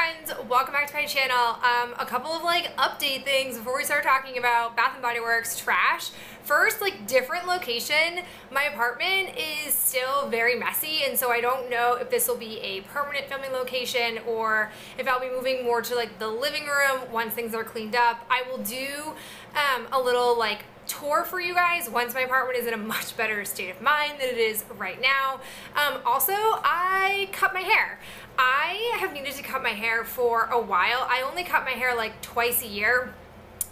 friends, welcome back to my channel. A couple of update things before we start talking about Bath & Body Works trash. First, different location. My apartment is still very messy, and so I don't know if this will be a permanent filming location or if I'll be moving more to the living room once things are cleaned up. I will do a little tour for you guys once my apartment is in a much better state of mind than it is right now. Also, I cut my hair. I have needed to cut my hair for a while. I only cut my hair twice a year.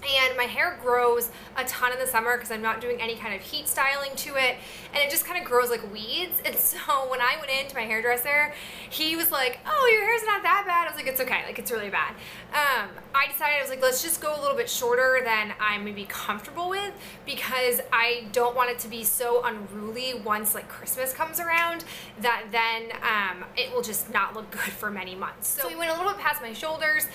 And my hair grows a ton in the summer because I'm not doing any kind of heat styling to it, and it just kind of grows like weeds. And so when I went into my hairdresser, he was like, "Oh, your hair's not that bad." I was like, "It's okay, it's really bad." I decided, I was like, let's just go a little bit shorter than I'm maybe comfortable with, because I don't want it to be so unruly once Christmas comes around that then it will just not look good for many months. So we went a little bit past my shoulders.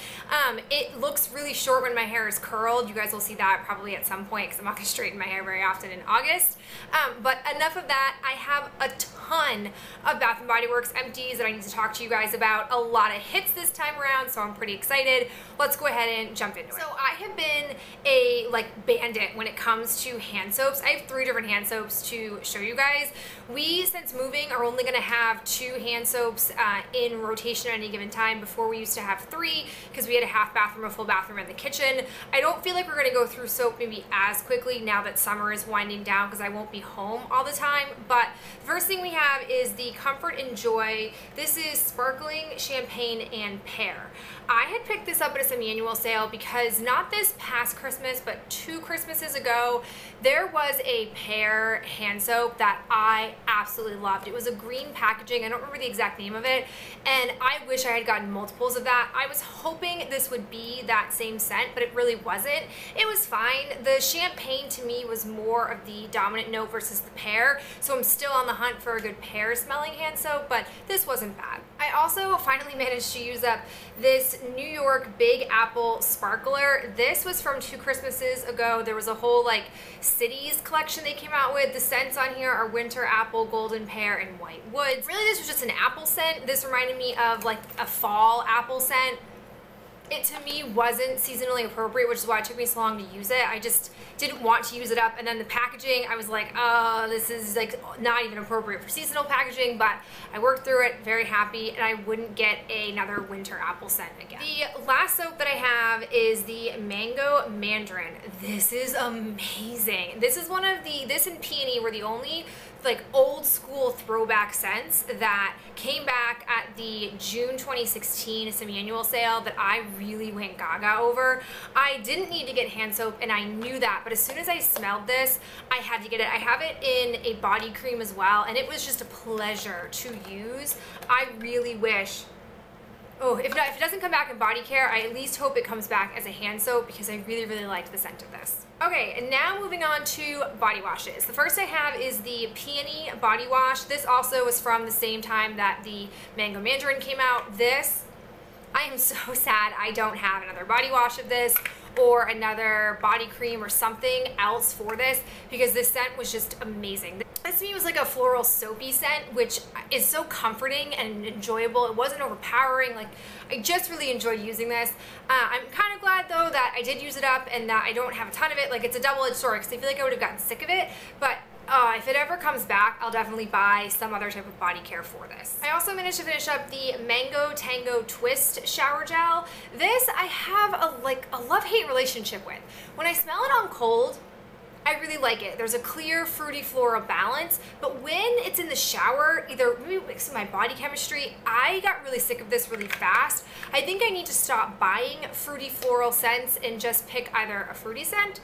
It looks really short when my hair is curled. You guys will see that probably at some point because I'm not going to straighten my hair very often in August. But enough of that. I have a ton of Bath & Body Works empties that I need to talk to you guys about. A lot of hits this time around, so I'm pretty excited. Let's go ahead and jump into it. So I have been a bandit when it comes to hand soaps. I have 3 different hand soaps to show you guys. We, since moving, are only going to have 2 hand soaps in rotation at any given time. Before, we used to have 3 because we had a half bathroom, a full bathroom, in the kitchen. I don't feel like we're going to go through soap maybe as quickly now that summer is winding down because I won't be home all the time. But the first thing we have is the Comfort and Joy. This is Sparkling Champagne and Pear. I had picked this up at a semi-annual sale because not this past Christmas, but 2 Christmases ago, there was a pear hand soap that I absolutely loved. It was a green packaging. I don't remember the exact name of it, and I wish I had gotten multiples of that. I was hoping this would be that same scent, but it really wasn't. It was fine. The champagne to me was more of the dominant note versus the pear, so I'm still on the hunt for a good pear smelling hand soap, but this wasn't bad. I also finally managed to use up this New York Big Apple Sparkler. This was from 2 Christmases ago. There was a whole cities collection they came out with. The scents on here are winter apple, golden pear, and white woods. Really, this was just an apple scent. This reminded me of a fall apple scent. It to me wasn't seasonally appropriate, which is why it took me so long to use it. I just didn't want to use it up, and then the packaging, I was like, oh, this is not even appropriate for seasonal packaging, but I worked through it, very happy, and I wouldn't get another winter apple scent again. The last soap that I have is the Mango Mandarin. This is amazing. This is one of this and Peony were the only old school throwback scents that came back at the June 2016 semi-annual sale that I really went gaga over. I didn't need to get hand soap, and I knew that, but as soon as I smelled this, I had to get it. I have it in a body cream as well, and it was just a pleasure to use. I really wish, if it doesn't come back in body care, I at least hope it comes back as a hand soap because I really, really liked the scent of this. Okay, and now moving on to body washes. The first I have is the Peony body wash. This also was from the same time that the Mango Mandarin came out. This, I am so sad I don't have another body wash of this or another body cream or something else for this, because this scent was just amazing. This to me was a floral soapy scent, which is so comforting and enjoyable. It wasn't overpowering. I just really enjoyed using this. I'm kind of glad though that I did use it up and that I don't have a ton of it. It's a double-edged sword because I feel like I would have gotten sick of it, but if it ever comes back, I'll definitely buy some other type of body care for this. I also managed to finish up the Mango Tango Twist Shower Gel. This I have a love-hate relationship with. When I smell it on cold, I really like it. There's a clear, fruity, floral balance, but when it's in the shower, either maybe mixed with my body chemistry, I got really sick of this really fast. I think I need to stop buying fruity floral scents and just pick either a fruity scent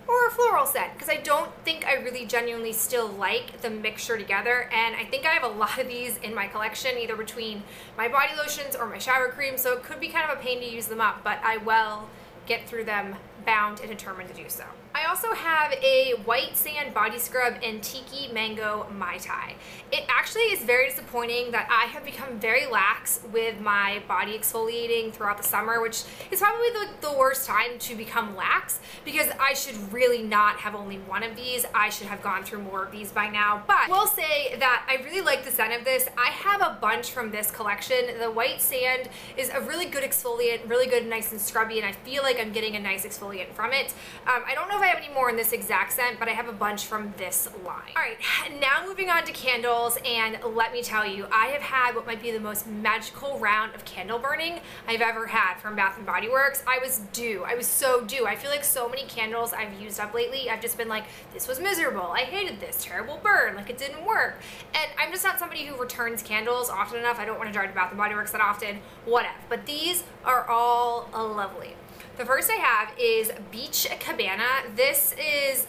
or a floral scent, because I don't think I really genuinely still like the mixture together, and I think I have a lot of these in my collection, either between my body lotions or my shower cream, so it could be kind of a pain to use them up, but I will get through them bound and determined to do so. I also have a white sand body scrub and tiki mango mai tai. It actually is very disappointing that I have become very lax with my body exfoliating throughout the summer, which is probably the worst time to become lax, because I should really not have only one of these. I should have gone through more of these by now. But I will say that I really like the scent of this. I have a bunch from this collection. The white sand is a really good exfoliant, really good, nice and scrubby, and I feel like I'm getting a nice exfoliant from it. I don't know if I have any more in this exact scent, but I have a bunch from this line. All right, now moving on to candles, and let me tell you, I have had what might be the most magical round of candle burning I've ever had from Bath & Body Works. I was due. I was so due. I feel like so many candles I've used up lately, I've just been like, this was miserable. I hated this. Terrible burn. Like, it didn't work. And I'm just not somebody who returns candles often enough. I don't want to drive to Bath & Body Works that often. Whatever. But these are all lovely. The first I have is Beach Cabana. This is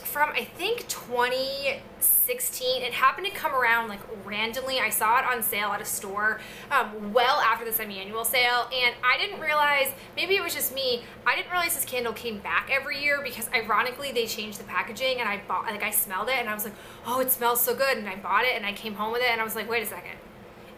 from, I think, 2016. It happened to come around like randomly. I saw it on sale at a store well after the semi-annual sale, and I didn't realize, maybe it was just me, I didn't realize this candle came back every year, because ironically they changed the packaging, and I smelled it and I was like, oh, it smells so good, and I bought it and I came home with it and I was like, wait a second.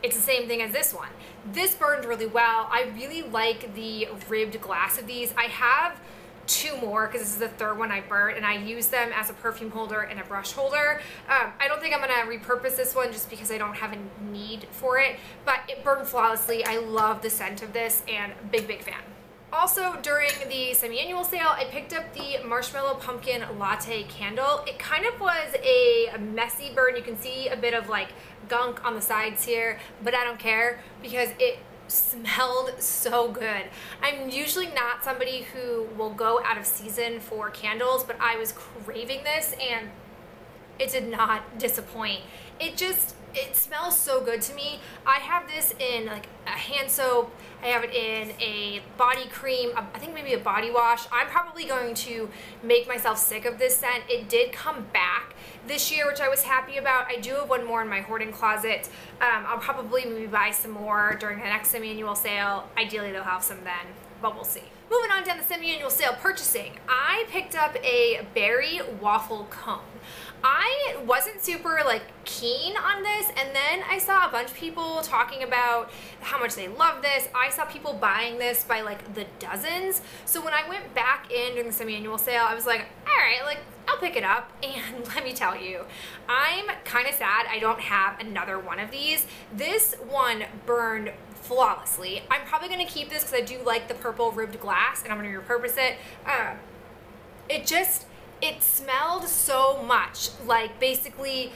It's the same thing as this one. This burned really well. I really like the ribbed glass of these. I have two more because this is the third one I burnt, and I use them as a perfume holder and a brush holder. I don't think I'm gonna repurpose this one just because I don't have a need for it, but it burned flawlessly. I love the scent of this, and big fan. Also, during the semi-annual sale, I picked up the Marshmallow Pumpkin Latte candle. It kind of was a messy burn. You can see a bit of like gunk on the sides here, but I don't care because it smelled so good. I'm usually not somebody who will go out of season for candles, but I was craving this and it did not disappoint. It smells so good to me. I have this in like a hand soap. I have it in a body cream, I think maybe a body wash. I'm probably going to make myself sick of this scent. It did come back this year, which I was happy about. I do have one more in my hoarding closet. I'll probably maybe buy some more during the next semi-annual sale. Ideally, they'll have some then, but we'll see. Moving on down the semi-annual sale purchasing, I picked up a berry waffle cone. I wasn't super like keen on this, and then I saw a bunch of people talking about how much they love this. I saw people buying this by like the dozens. So when I went back in during the semi-annual sale, I was like, all right, like I'll pick it up. And let me tell you, I'm kind of sad I don't have another one of these. This one burned flawlessly. I'm probably going to keep this because I do like the purple ribbed glass, and I'm going to repurpose it. It smelled so much like basically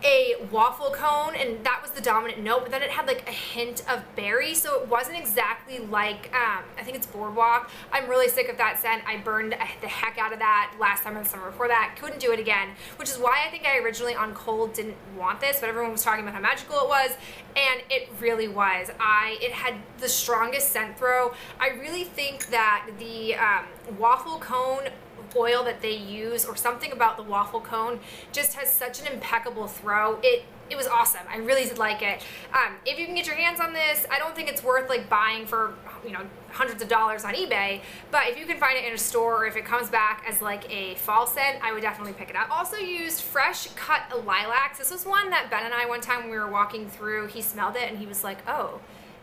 a waffle cone, and that was the dominant note, but then it had like a hint of berry, so it wasn't exactly like, I think it's Boardwalk. I'm really sick of that scent. I burned the heck out of that last summer and the summer before that. Couldn't do it again, which is why I think I originally on cold didn't want this, but everyone was talking about how magical it was, and it really was. It had the strongest scent throw. I really think that the waffle cone oil that they use, or something about the waffle cone, just has such an impeccable throw. It was awesome. I really did like it. If you can get your hands on this, I don't think it's worth like buying for, you know, hundreds of dollars on eBay, but if you can find it in a store, or if it comes back as like a fall scent, I would definitely pick it up. Also used fresh cut lilacs. This was one that Ben and I, one time when we were walking through, he smelled it and he was like, oh,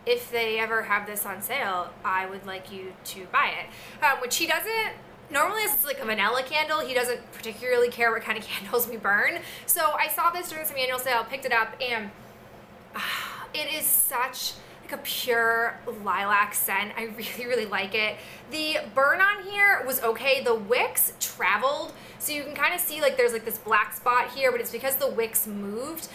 if they ever have this on sale, I would like you to buy it. Which he doesn't. Normally it's like a vanilla candle. He doesn't particularly care what kind of candles we burn. So I saw this during some annual sale, picked it up, and it is such like a pure lilac scent. I really like it. The burn on here was okay. The wicks traveled, so you can kind of see like there's like this black spot here, but it's because the wicks moved.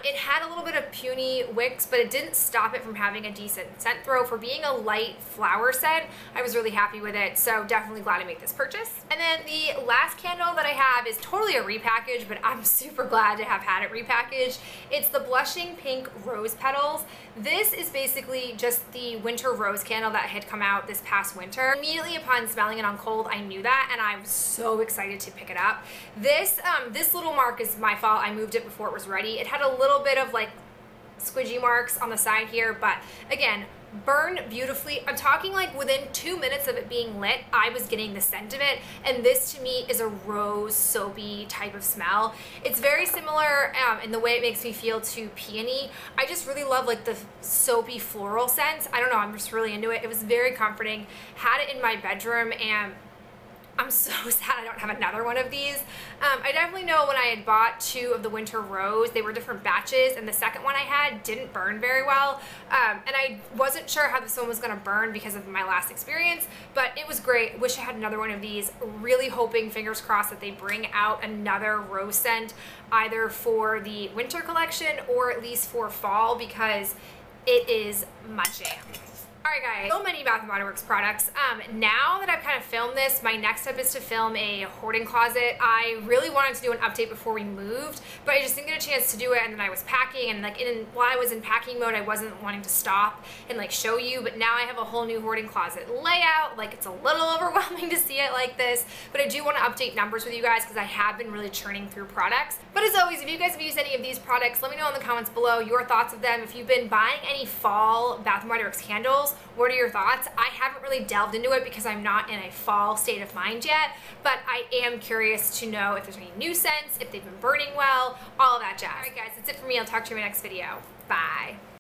It had a little bit of Peony wicks, but it didn't stop it from having a decent scent throw. For being a light flower scent, I was really happy with it, so definitely glad to make this purchase. And then the last candle that I have is totally a repackage, but I'm super glad to have had it repackaged. It's the Blushing Pink Rose Petals. This is basically just the winter rose candle that had come out this past winter. Immediately upon smelling it on cold, I knew that, and I was so excited to pick it up. This little mark is my fault. I moved it before it was ready. It had a little bit of like squidgy marks on the side here, but again, burn beautifully. I'm talking like within 2 minutes of it being lit, I was getting the scent of it, and this to me is a rose soapy type of smell. It's very similar in the way it makes me feel to Peony. I just really love like the soapy floral scent. I don't know, I'm just really into it. It was very comforting. Had it in my bedroom, and I'm so sad I don't have another one of these. I definitely know when I had bought 2 of the Winter Rose, they were different batches, and the second one I had didn't burn very well. And I wasn't sure how this one was going to burn because of my last experience, but it was great. Wish I had another one of these. Really hoping, fingers crossed, that they bring out another rose scent, either for the winter collection or at least for fall, because it is my jam. Alright guys, so many Bath & Body Works products. Now that I've kind of filmed this, my next step is to film a hoarding closet. I really wanted to do an update before we moved, but I just didn't get a chance to do it, and then I was packing, and like while I was in packing mode, I wasn't wanting to stop and like show you, but now I have a whole new hoarding closet layout. Like, it's a little overwhelming to see it like this, but I do want to update numbers with you guys because I have been really churning through products. But as always, if you guys have used any of these products, let me know in the comments below your thoughts of them. If you've been buying any fall Bath & Body Works candles, what are your thoughts? I haven't really delved into it because I'm not in a fall state of mind yet, but I am curious to know if there's any new scents, if they've been burning well, all of that jazz. Alright guys, that's it for me. I'll talk to you in my next video. Bye.